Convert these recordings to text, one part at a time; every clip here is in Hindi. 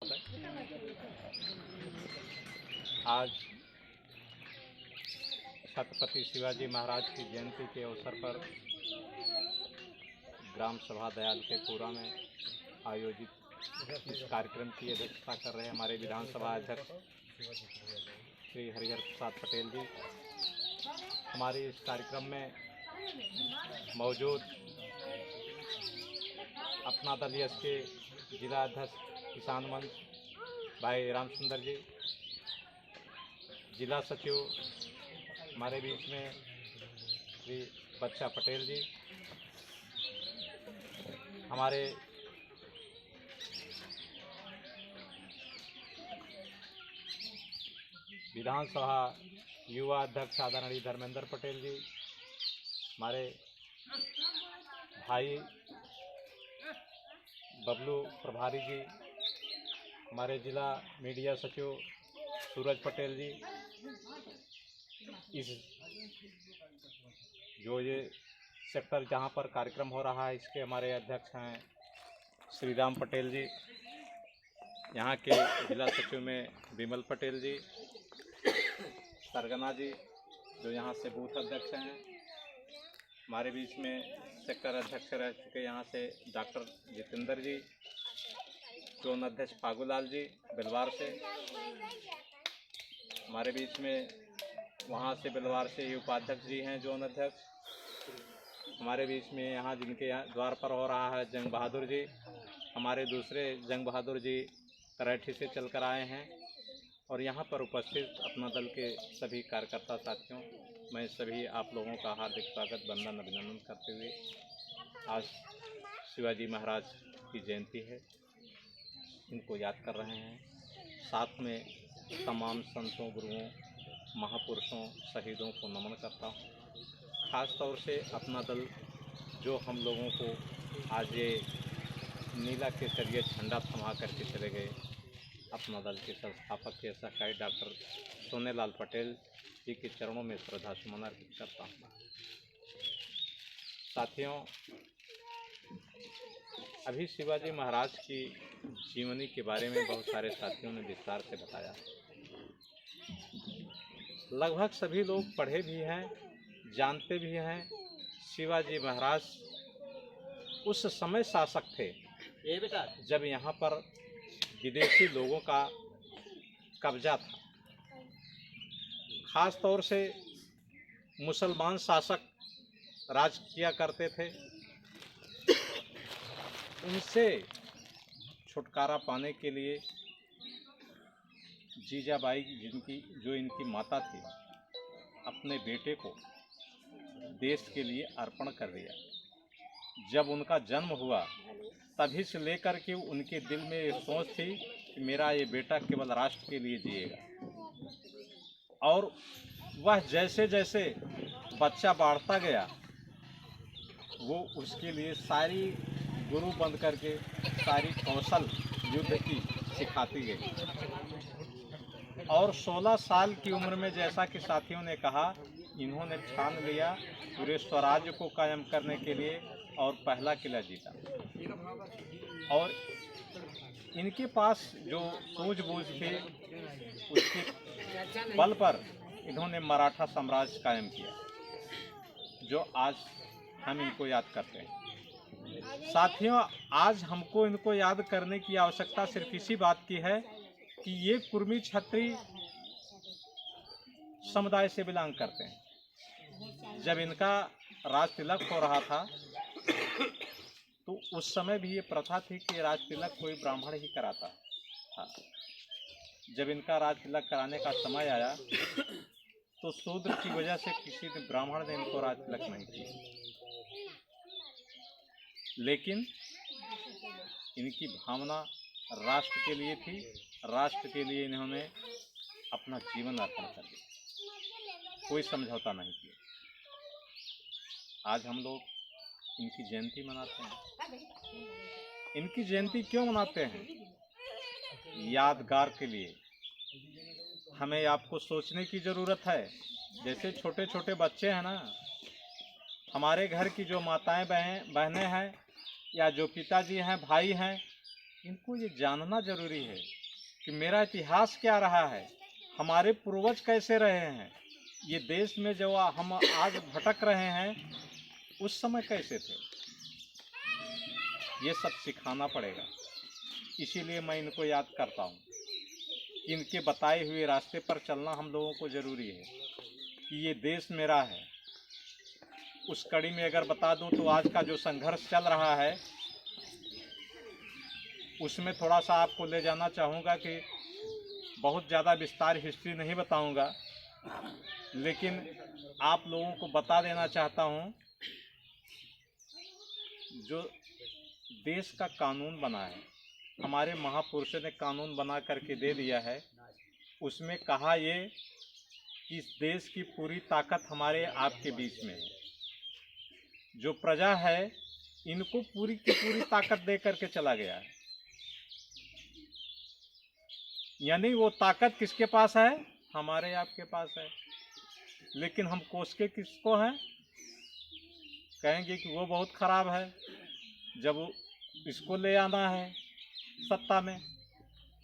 आज छत्रपति शिवाजी महाराज की जयंती के अवसर पर ग्राम सभा दयालपुरा में आयोजित इस कार्यक्रम की अध्यक्षता कर रहे हमारे विधानसभा अध्यक्ष श्री हरिहर प्रसाद पटेल जी। हमारे इस कार्यक्रम में मौजूद अपना दल यस के जिला अध्यक्ष किसान मंच भाई राम सुंदर जी, जिला सचिव हमारे बीच में श्री बच्चा पटेल जी, हमारे विधानसभा युवा अध्यक्ष आदरणीय धर्मेंद्र पटेल जी, हमारे भाई बबलू प्रभारी जी, हमारे जिला मीडिया सचिव सूरज पटेल जी, इस जो ये सेक्टर जहाँ पर कार्यक्रम हो रहा है इसके हमारे अध्यक्ष हैं श्री राम पटेल जी, यहाँ के जिला सचिव में विमल पटेल जी, सरगना जी जो यहाँ से बूथ अध्यक्ष हैं, हमारे बीच में सेक्टर अध्यक्ष रह चुके यहाँ से डॉक्टर जितेंद्र जी, जोन अध्यक्ष फागूलाल जी बिलवार से, हमारे बीच में वहाँ से बिलवार से ही उपाध्यक्ष जी हैं जोन अध्यक्ष, हमारे बीच में यहाँ जिनके यहाँ द्वार पर हो रहा है जंग बहादुर जी, हमारे दूसरे जंग बहादुर जी करैठी से चल कर आए हैं, और यहाँ पर उपस्थित अपना दल के सभी कार्यकर्ता साथियों, मैं सभी आप लोगों का हार्दिक स्वागत वंदन अभिनंदन करते हुए आज शिवाजी महाराज की जयंती है, इनको याद कर रहे हैं। साथ में तमाम संतों, गुरुओं, महापुरुषों, शहीदों को नमन करता हूँ। ख़ास तौर से अपना दल जो हम लोगों को आज ये नीला केसरिया झंडा थमा करके चले गए, अपना दल के संस्थापक के सहकारी डॉक्टर सोनेलाल पटेल जी के चरणों में श्रद्धा सुमन अर्पित करता हूँ। साथियों, अभी शिवाजी महाराज की जीवनी के बारे में बहुत सारे साथियों ने विस्तार से बताया। लगभग सभी लोग पढ़े भी हैं, जानते भी हैं। शिवाजी महाराज उस समय शासक थे जब यहाँ पर विदेशी लोगों का कब्जा था। खास तौर से मुसलमान शासक राज किया करते थे। उनसे छुटकारा पाने के लिए जीजाबाई जो इनकी माता थी, अपने बेटे को देश के लिए अर्पण कर दिया। जब उनका जन्म हुआ तभी से लेकर के उनके दिल में ये सोच थी कि मेरा ये बेटा केवल राष्ट्र के लिए जिएगा, और वह जैसे जैसे बच्चा बढ़ता गया वो उसके लिए सारी गुरु बंद करके सारी कौशल युद्ध की सिखाती गई, और 16 साल की उम्र में जैसा कि साथियों ने कहा, इन्होंने ठान लिया पूरे स्वराज्य को कायम करने के लिए और पहला किला जीता। और इनके पास जो सूझबूझ थी उसके बल पर इन्होंने मराठा साम्राज्य कायम किया, जो आज हम इनको याद करते हैं। साथियों, आज हमको इनको याद करने की आवश्यकता सिर्फ इसी बात की है कि ये कुर्मी क्षत्रिय समुदाय से बिलोंग करते हैं। जब इनका राज तिलक हो रहा था तो उस समय भी ये प्रथा थी कि राज तिलक कोई ब्राह्मण ही कराता था। जब इनका राज तिलक कराने का समय आया तो शूद्र की वजह से किसी ब्राह्मण ने इनको राज तिलक नहीं किया, लेकिन इनकी भावना राष्ट्र के लिए थी। राष्ट्र के लिए इन्होंने अपना जीवन अर्पण कर दिया, कोई समझौता नहीं किया। आज हम लोग इनकी जयंती मनाते हैं। इनकी जयंती क्यों मनाते हैं? यादगार के लिए। हमें आपको सोचने की ज़रूरत है। जैसे छोटे छोटे बच्चे हैं ना, हमारे घर की जो माताएं बहनें हैं या जो पिताजी हैं, भाई हैं, इनको ये जानना जरूरी है कि मेरा इतिहास क्या रहा है, हमारे पूर्वज कैसे रहे हैं, ये देश में जो हम आज भटक रहे हैं उस समय कैसे थे, ये सब सिखाना पड़ेगा। इसीलिए मैं इनको याद करता हूँ कि इनके बताए हुए रास्ते पर चलना हम लोगों को ज़रूरी है कि ये देश मेरा है। उस कड़ी में अगर बता दूं तो आज का जो संघर्ष चल रहा है उसमें थोड़ा सा आपको ले जाना चाहूँगा कि बहुत ज़्यादा विस्तार हिस्ट्री नहीं बताऊँगा, लेकिन आप लोगों को बता देना चाहता हूँ जो देश का कानून बना है, हमारे महापुरुषों ने कानून बना करके दे दिया है, उसमें कहा ये कि इस देश की पूरी ताकत हमारे आपके बीच में है। जो प्रजा है इनको पूरी की पूरी ताकत दे करके चला गया है, यानी वो ताकत किसके पास है, हमारे आपके पास है। लेकिन हम कोस के किसको हैं, कहेंगे कि वो बहुत खराब है, जब इसको ले आना है सत्ता में,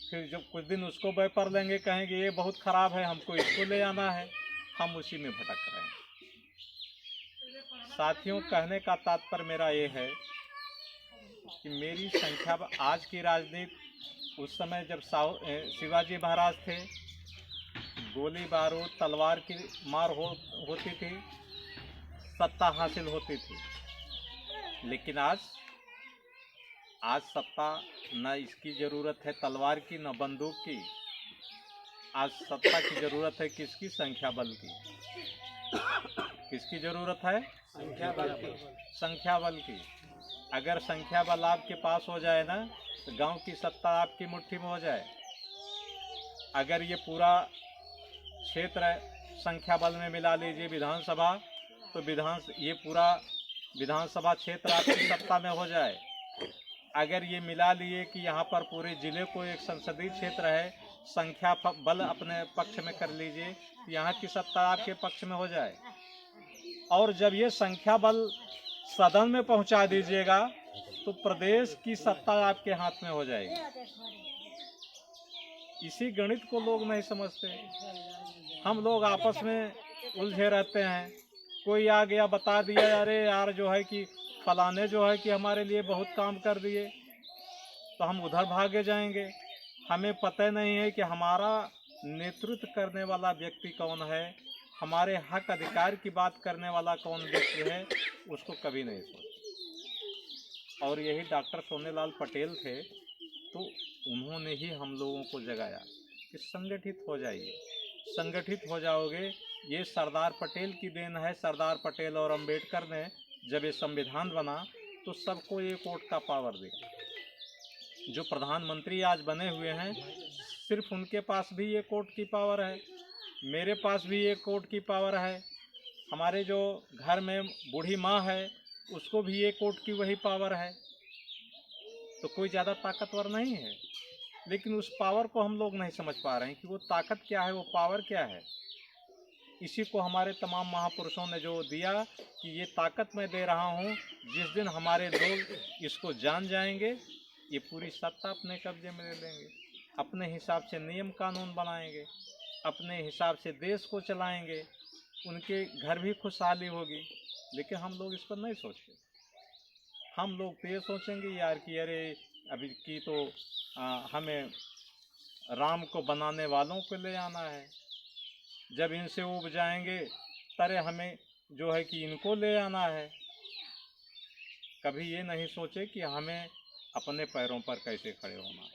फिर जब कुछ दिन उसको बेपर लेंगे कहेंगे ये बहुत ख़राब है, हमको इसको ले आना है, हम उसी में भटक रहे हैं। साथियों, कहने का तात्पर्य मेरा ये है कि मेरी संख्या आज की राजनीति, उस समय जब शिवाजी महाराज थे, गोली बारूद तलवार की मार होती थी, सत्ता हासिल होती थी। लेकिन आज सत्ता न इसकी ज़रूरत है तलवार की न बंदूक की, आज सत्ता की ज़रूरत है किसकी, संख्या बल की। किसकी ज़रूरत है, संख्या बल की। संख्या बल की। अगर संख्या बल आपके पास हो जाए ना तो गांव की सत्ता आपकी मुट्ठी में हो जाए। अगर ये पूरा क्षेत्र संख्या बल में मिला लीजिए विधानसभा, तो ये पूरा विधानसभा क्षेत्र आपकी सत्ता में हो जाए। अगर ये मिला लिए कि यहाँ पर पूरे ज़िले को एक संसदीय क्षेत्र है, संख्या बल अपने पक्ष में कर लीजिए, यहाँ की सत्ता आपके पक्ष में हो जाए। और जब ये संख्या बल सदन में पहुँचा दीजिएगा तो प्रदेश की सत्ता आपके हाथ में हो जाएगी। इसी गणित को लोग नहीं समझते। हम लोग आपस में उलझे रहते हैं। कोई आ गया बता दिया, अरे यार जो है कि फलाने जो है कि हमारे लिए बहुत काम कर दिए, तो हम उधर भागे जाएंगे। हमें पता नहीं है कि हमारा नेतृत्व करने वाला व्यक्ति कौन है, हमारे हक अधिकार की बात करने वाला कौन व्यक्ति है, उसको कभी नहीं सोचा। और यही डॉक्टर सोनेलाल पटेल थे, तो उन्होंने ही हम लोगों को जगाया कि संगठित हो जाइए। संगठित हो जाओगे, ये सरदार पटेल की देन है। सरदार पटेल और अंबेडकर ने जब ये संविधान बना तो सबको एक वोट का पावर दिया। जो प्रधानमंत्री आज बने हुए हैं, सिर्फ उनके पास भी एक वोट की पावर है, मेरे पास भी एक वोट की पावर है, हमारे जो घर में बूढ़ी माँ है उसको भी एक वोट की वही पावर है। तो कोई ज़्यादा ताकतवर नहीं है, लेकिन उस पावर को हम लोग नहीं समझ पा रहे हैं कि वो ताकत क्या है, वो पावर क्या है। इसी को हमारे तमाम महापुरुषों ने जो दिया कि ये ताकत मैं दे रहा हूँ, जिस दिन हमारे लोग इसको जान जाएंगे, ये पूरी सत्ता अपने कब्जे में ले लेंगे, अपने हिसाब से नियम कानून बनाएंगे, अपने हिसाब से देश को चलाएंगे, उनके घर भी खुशहाली होगी। लेकिन हम लोग इस पर नहीं सोचते। हम लोग तो ये सोचेंगे यार कि अरे अभी की तो हमें राम को बनाने वालों को ले आना है, जब इनसे उब जाएंगे तरे हमें जो है कि इनको ले आना है। कभी ये नहीं सोचे कि हमें अपने पैरों पर कैसे खड़े होना है।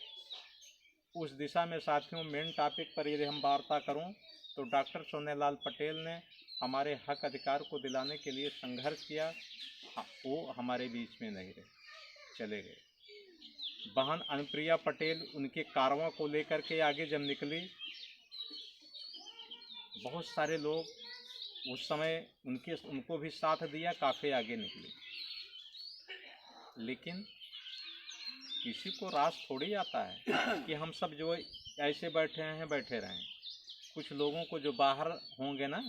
उस दिशा में साथियों, मेन टॉपिक पर यदि हम वार्ता करूं तो डॉक्टर सोनेलाल पटेल ने हमारे हक अधिकार को दिलाने के लिए संघर्ष किया। वो हमारे बीच में नहीं रहे, चले गए। बहन अनुप्रिया पटेल उनके कारवां को लेकर के आगे जब निकली, बहुत सारे लोग उस समय उनको भी साथ दिया, काफ़ी आगे निकले। लेकिन किसी को रास थोड़ी आता है कि हम सब जो ऐसे बैठे रहें। कुछ लोगों को जो बाहर होंगे ना,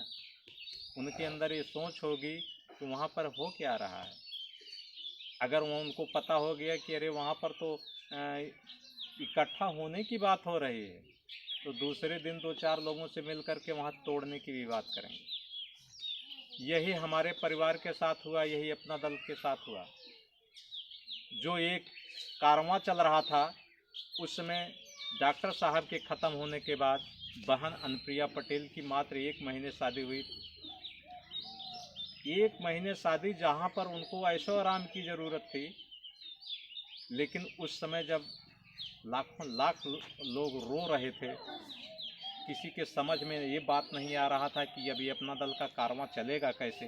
उनके अंदर ये सोच होगी कि वहाँ पर हो क्या रहा है। अगर वो उनको पता हो गया कि अरे वहाँ पर तो इकट्ठा होने की बात हो रही है तो दूसरे दिन 2-4 लोगों से मिल करके वहाँ तोड़ने की भी बात करेंगे। यही हमारे परिवार के साथ हुआ, यही अपना दल के साथ हुआ। जो एक कारवां चल रहा था उस समय डॉक्टर साहब के ख़त्म होने के बाद बहन अनुप्रिया पटेल की मात्र 1 महीने शादी हुई थी। 1 महीने शादी, जहाँ पर उनको ऐशो आराम की ज़रूरत थी, लेकिन उस समय जब लाखों लाख लोग रो रहे थे, किसी के समझ में ये बात नहीं आ रहा था कि अभी अपना दल का कारवां चलेगा कैसे,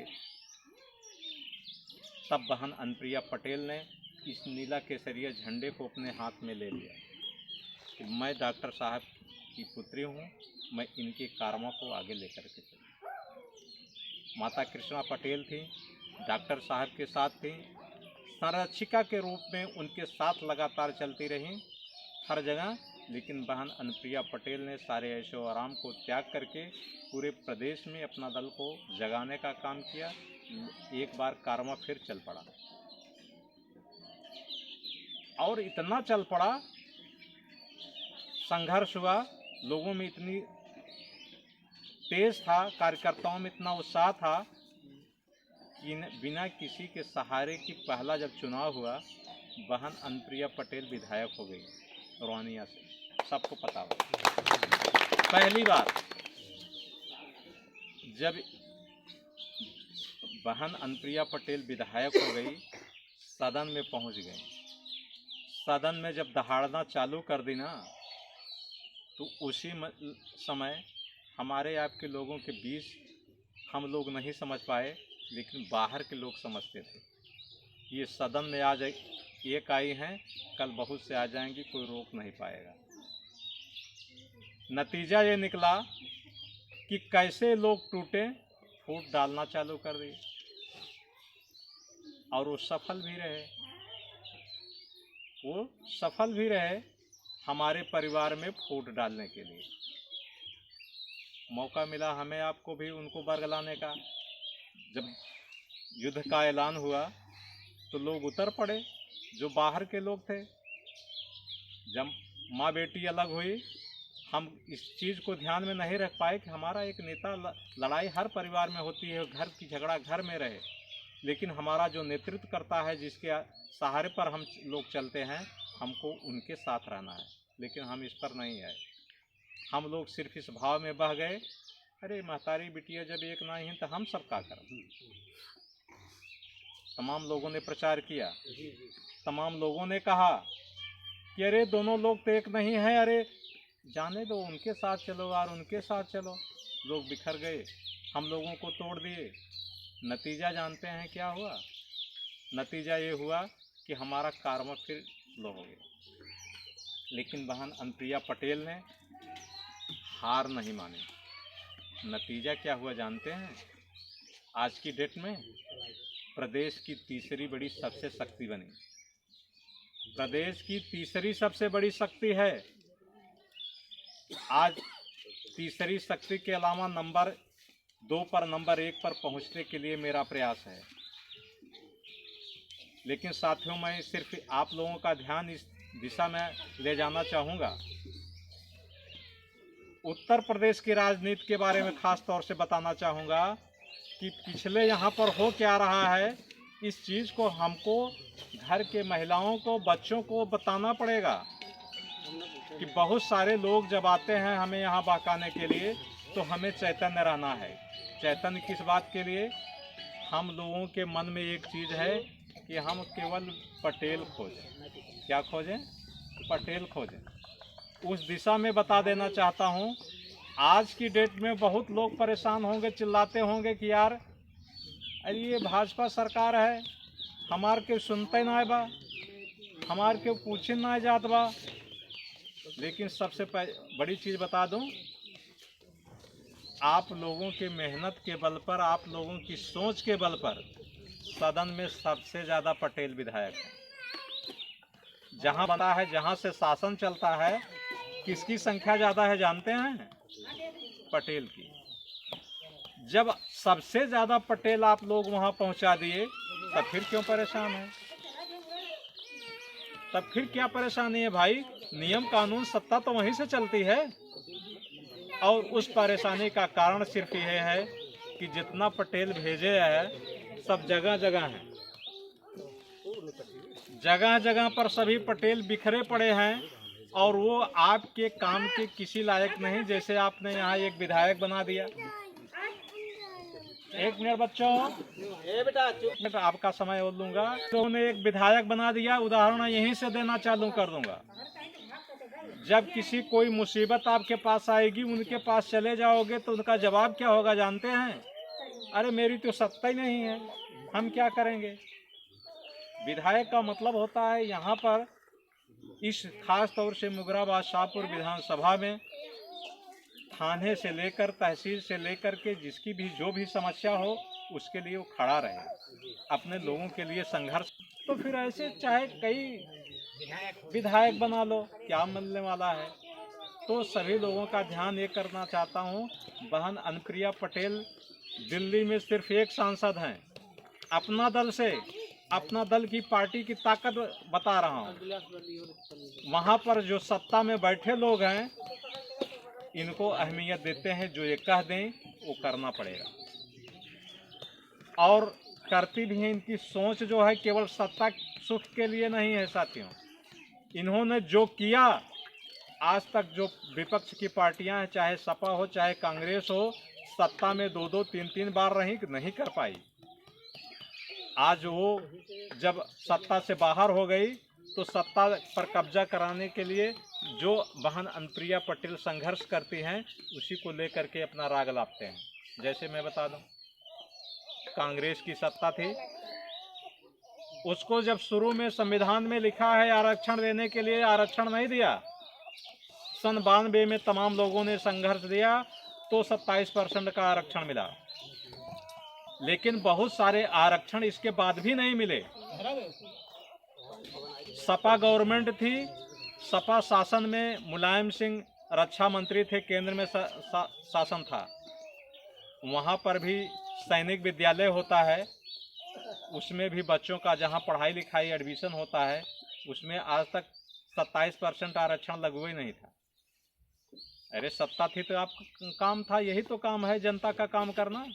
तब बहन अनुप्रिया पटेल ने इस नीला केसरिया झंडे को अपने हाथ में ले लिया कि मैं डॉक्टर साहब की पुत्री हूँ, मैं इनके कारवां को आगे लेकर के चलूँ। माता कृष्णा पटेल थी, डॉक्टर साहब के साथ थी, संरक्षिका के रूप में उनके साथ लगातार चलती रहीं हर जगह। लेकिन बहन अनुप्रिया पटेल ने सारे ऐशो आराम को त्याग करके पूरे प्रदेश में अपना दल को जगाने का काम किया। एक बार कारवां फिर चल पड़ा और इतना चल पड़ा, संघर्ष हुआ, लोगों में इतनी तेज था, कार्यकर्ताओं में इतना उत्साह था कि बिना किसी के सहारे की पहला जब चुनाव हुआ, बहन अनुप्रिया पटेल विधायक हो गई रोहनिया से, सबको पता हो। पहली बार जब बहन अनुप्रिया पटेल विधायक हो गई, सदन में पहुंच गई। सदन में जब दहाड़ना चालू कर दी ना, तो उसी समय हमारे आपके लोगों के बीच हम लोग नहीं समझ पाए, लेकिन बाहर के लोग समझते थे। ये सदन में आज एक आई हैं, कल बहुत से आ जाएंगी, कोई रोक नहीं पाएगा। नतीजा ये निकला कि कैसे लोग टूटे, फूट डालना चालू कर दी और वो सफल भी रहे हमारे परिवार में फूट डालने के लिए। मौका मिला हमें आपको भी उनको बरगलाने का। जब युद्ध का ऐलान हुआ तो लोग उतर पड़े, जो बाहर के लोग थे। जब माँ बेटी अलग हुई, हम इस चीज़ को ध्यान में नहीं रख पाए कि हमारा एक नेता, लड़ाई हर परिवार में होती है, घर की झगड़ा घर में रहे, लेकिन हमारा जो नेतृत्व करता है, जिसके सहारे पर हम लोग चलते हैं, हमको उनके साथ रहना है। लेकिन हम इस पर नहीं आए, हम लोग सिर्फ इस भाव में बह गए, अरे महतारी बिटिया जब एक नहीं है तो हम सब का करें। तमाम लोगों ने प्रचार किया, तमाम लोगों ने कहा कि अरे दोनों लोग तो एक नहीं है, अरे जाने दो, उनके साथ चलो और उनके साथ चलो। लोग बिखर गए, हम लोगों को तोड़ दिए। नतीजा जानते हैं क्या हुआ? नतीजा ये हुआ कि हमारा कारवां फिर लो हो गया। लेकिन बहन अनुप्रिया पटेल ने हार नहीं मानी। नतीजा क्या हुआ जानते हैं? आज की डेट में प्रदेश की तीसरी बड़ी सबसे शक्ति बनी। प्रदेश की तीसरी सबसे बड़ी शक्ति है। आज तीसरी शक्ति के अलावा नंबर 2 पर, नंबर 1 पर पहुंचने के लिए मेरा प्रयास है। लेकिन साथियों, मैं सिर्फ आप लोगों का ध्यान इस दिशा में ले जाना चाहूँगा। उत्तर प्रदेश की राजनीति के बारे में खास तौर से बताना चाहूँगा कि पिछले यहाँ पर हो क्या रहा है, इस चीज़ को हमको घर के महिलाओं को, बच्चों को बताना पड़ेगा कि बहुत सारे लोग जब आते हैं हमें यहाँ बहकाने के लिए, तो हमें चैतन्य रहना है। चैतन्य किस बात के लिए? हम लोगों के मन में एक चीज़ है कि हम केवल पटेल खोजें। क्या खोजें? पटेल खोजें। उस दिशा में बता देना चाहता हूँ। आज की डेट में बहुत लोग परेशान होंगे, चिल्लाते होंगे कि यार अरे ये भाजपा सरकार है, हमार के सुनते ना बा, हमार के पूछे ना जात बा। लेकिन सबसे बड़ी चीज़ बता दूं, आप लोगों के मेहनत के बल पर, आप लोगों की सोच के बल पर सदन में सबसे ज़्यादा पटेल विधायक हैं। जहां बता है, जहां से शासन चलता है, किसकी संख्या ज़्यादा है जानते हैं? पटेल की। जब सबसे ज़्यादा पटेल आप लोग वहां पहुंचा दिए, तब फिर क्यों परेशान हैं? तब फिर क्या परेशानी है भाई? नियम कानून सत्ता तो वहीं से चलती है। और उस परेशानी का कारण सिर्फ यह है कि जितना पटेल भेजे हैं सब जगह जगह हैं, जगह जगह पर सभी पटेल बिखरे पड़े हैं और वो आपके काम के किसी लायक नहीं। जैसे आपने यहाँ एक विधायक बना दिया। एक मिनट बच्चों, बेटा आपका समय और लूंगा। तो उन्हें एक विधायक बना दिया, उदाहरण यहीं से देना चालू कर दूंगा। जब किसी कोई मुसीबत आपके पास आएगी, उनके पास चले जाओगे तो उनका जवाब क्या होगा जानते हैं? अरे मेरी तो सत्ता ही नहीं है, हम क्या करेंगे। विधायक का मतलब होता है यहाँ पर इस खास तौर से मुगराबाद शाहपुर विधानसभा में थाने से लेकर तहसील से लेकर के जिसकी भी जो भी समस्या हो उसके लिए वो खड़ा रहे, अपने लोगों के लिए संघर्ष। तो फिर ऐसे चाहे कई विधायक बना लो, क्या मिलने वाला है। तो सभी लोगों का ध्यान ये करना चाहता हूँ, बहन अनुप्रिया पटेल दिल्ली में सिर्फ एक सांसद हैं। अपना दल से, अपना दल की पार्टी की ताकत बता रहा हूँ। वहाँ पर जो सत्ता में बैठे लोग हैं इनको अहमियत देते हैं, जो ये कह दें वो करना पड़ेगा और करती भी हैं। इनकी सोच जो है केवल सत्ता सुख के लिए नहीं है साथियों। इन्होंने जो किया आज तक, जो विपक्ष की पार्टियां हैं, चाहे सपा हो चाहे कांग्रेस हो, सत्ता में 2-2 3-3 बार रही, नहीं कर पाई। आज वो जब सत्ता से बाहर हो गई तो सत्ता पर कब्जा कराने के लिए जो बहन अनुप्रिया पटेल संघर्ष करती हैं उसी को लेकर के अपना राग लापते हैं। जैसे मैं बता दूं, कांग्रेस की सत्ता थी, उसको जब शुरू में संविधान में लिखा है आरक्षण देने के लिए, आरक्षण नहीं दिया। सन 92 में तमाम लोगों ने संघर्ष दिया तो 27% का आरक्षण मिला, लेकिन बहुत सारे आरक्षण इसके बाद भी नहीं मिले। सपा गवर्नमेंट थी, सपा शासन में मुलायम सिंह रक्षा मंत्री थे, केंद्र में शासन था। वहाँ पर भी सैनिक विद्यालय होता है, उसमें भी बच्चों का जहाँ पढ़ाई लिखाई एडमिशन होता है उसमें आज तक 27% आरक्षण लागू ही नहीं था। अरे सत्ता थी तो आप काम था, यही तो काम है जनता का काम करना।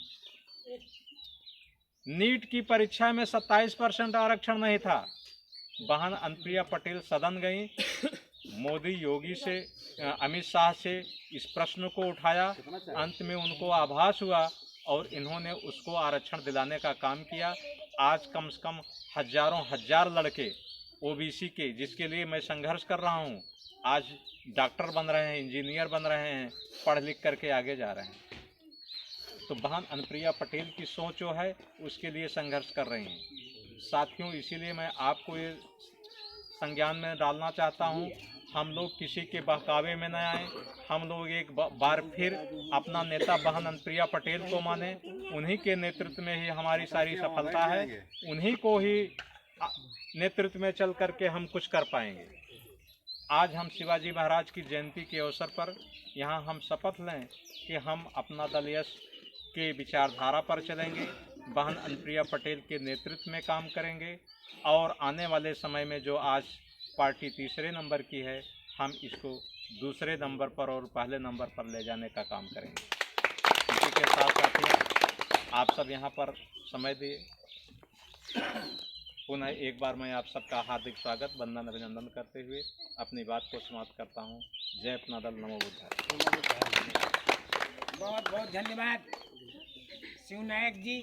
नीट की परीक्षा में 27% आरक्षण नहीं था। बहन अनुप्रिया पटेल सदन गई, मोदी योगी से अमित शाह से इस प्रश्न को उठाया, अंत में उनको आभास हुआ और इन्होंने उसको आरक्षण दिलाने का काम किया। आज कम से कम हजार लड़के ओबीसी के, जिसके लिए मैं संघर्ष कर रहा हूँ, आज डॉक्टर बन रहे हैं, इंजीनियर बन रहे हैं, पढ़ लिख करके आगे जा रहे हैं। तो बहन अनुप्रिया पटेल की सोच जो है उसके लिए संघर्ष कर रही हैं साथियों। इसीलिए मैं आपको ये संज्ञान में डालना चाहता हूँ, हम लोग किसी के बहकावे में न आए। हम लोग एक बार फिर अपना नेता बहन अनुप्रिया पटेल को माने। उन्हीं के नेतृत्व में ही हमारी सारी सफलता है, उन्हीं को ही नेतृत्व में चल करके हम कुछ कर पाएंगे। आज हम शिवाजी महाराज की जयंती के अवसर पर यहाँ हम शपथ लें कि हम अपना दल यश के विचारधारा पर चलेंगे, बहन अनुप्रिया पटेल के नेतृत्व में काम करेंगे और आने वाले समय में जो आज पार्टी तीसरे नंबर की है, हम इसको दूसरे नंबर पर और पहले नंबर पर ले जाने का काम करेंगे। इसी के साथ साथ आप सब यहाँ पर समय दिए, पुनः एक बार मैं आप सबका हार्दिक स्वागत, वंदन, अभिनंदन करते हुए अपनी बात को समाप्त करता हूँ। जय अपना दल, नमो बुद्धाय। बहुत बहुत धन्यवाद शिव नायक जी।